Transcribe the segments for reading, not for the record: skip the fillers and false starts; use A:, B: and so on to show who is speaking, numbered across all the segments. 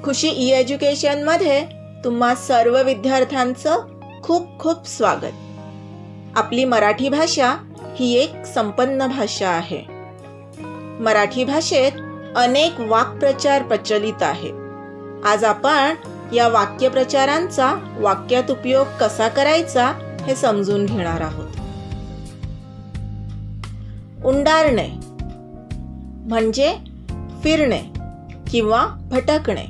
A: खुशी E एज्युकेशनमध्ये तुम्हा सर्व विद्यार्थ्यांचं खूप खूप स्वागत। आपली मराठी भाषा ही एक संपन्न भाषा आहे। मराठी भाषेत अनेक वाक्प्रचार प्रचलित आहे। आज आपण या वाक्यप्रचारांचा वाक्यात उपयोग कसा करायचा हे समजून घेणार आहोत। उंडारणे म्हणजे फिरणे किंवा भटकणे,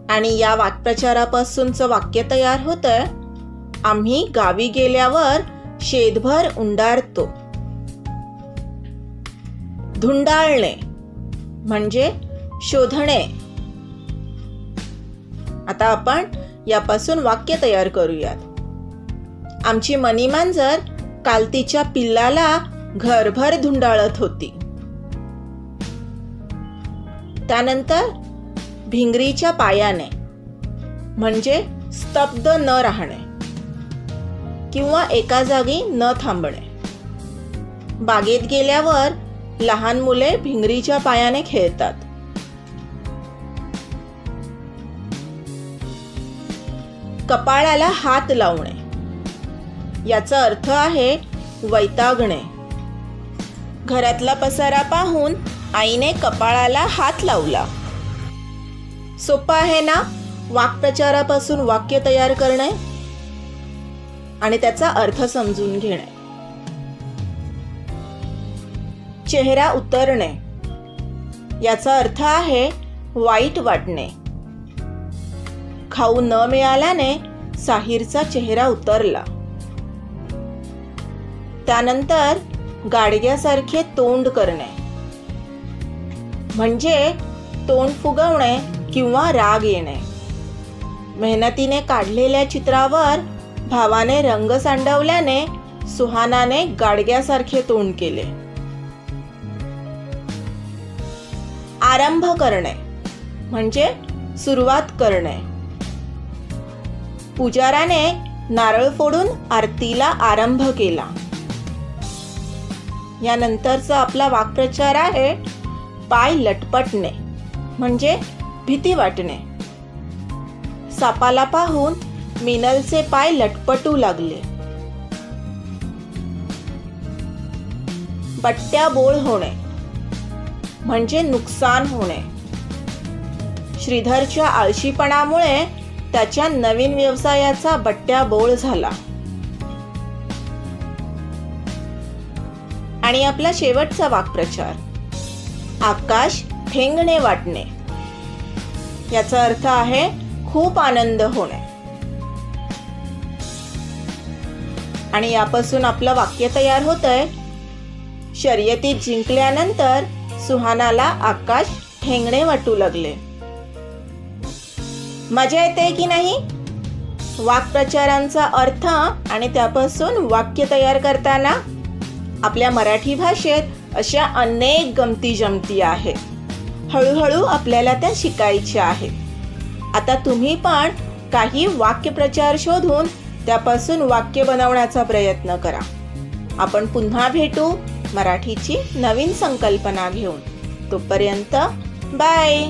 A: आणि या वाक्प्रचारापासूनचं वाक्य तयार होतंय, आम्ही गावी गेल्यावर शेतभर उंडारतो। धुंडाळणे म्हणजे शोधणे। आता आपण यापासून वाक्य तयार करूयात। आमची मनी मांजर काल तिच्या पिल्लाला घरभर धुंडाळत होती। त्यानंतर भिंगरीच्या पायाने म्हणजे स्तब्ध न राहणे किंवा एका जागी न थांबणे। बागेत गेल्यावर लहान मुले भिंगरीच्या पायाने खेळतात। कपाळाला हात लावणे याचा अर्थ आहे वैतागणे। घरातला पसारा पाहून आईने कपाळाला हात लावला। सोपं आहे ना वाक्प्रचारापासून वाक्य तयार करणे आणि त्याचा अर्थ समजून घेणे। चेहरा उतरणे याचा अर्थ आहे वाईट वाटणे। खाऊ न मिळाल्याने साहिरचा चेहरा उतरला। त्यानंतर गाडग्यासारखे तोंड करणे म्हणजे तोंड फुगवणे किंवा राग येणे। मेहनतीने काढलेल्या चित्रावर भावाने रंग सांडवल्याने सुहानाने गाडग्यासारखे तोंड केले। आरंभ करणे म्हणजे सुरुवात करणे। पुजाराने नारळ फोडून आरतीला आरंभ केला। यानंतरचा आपला वाक्प्रचार आहे पाय लटपटणे म्हणजे भीती वाटणे। सापाला पाहून मिनलचे पाय लटपटू लागले। बट्ट्या बोळ होणे म्हणजे नुकसान होणे। श्रीधरच्या आळशीपणामुळे त्याच्या नवीन व्यवसायाचा बट्ट्या बोळ झाला। आणि आपला शेवटचा वाक्प्रचार आकाश ठेंगणे वाटणे याचा अर्थ आहे खूप आनंद होणे। आणि यापासून आपलं वाक्य तयार होतंय, शर्यतीत जिंकल्यानंतर सुहानाला आकाश ठेंगणे वाटू लागले। मजा येते की नाही वाक्प्रचारांचा अर्थ आणि त्यापासून वाक्य तयार करताना? आपल्या मराठी भाषेत अशा अनेक गमती जमती आहेत। हळूहळू आपल्याला त्या शिकायच्या आहेत। आता तुम्ही पण काही वाक्यप्रचार शोधून त्यापासून वाक्य बनवण्याचा प्रयत्न करा। आपण पुन्हा भेटू मराठीची नवीन संकल्पना घेऊन। तोपर्यंत बाय।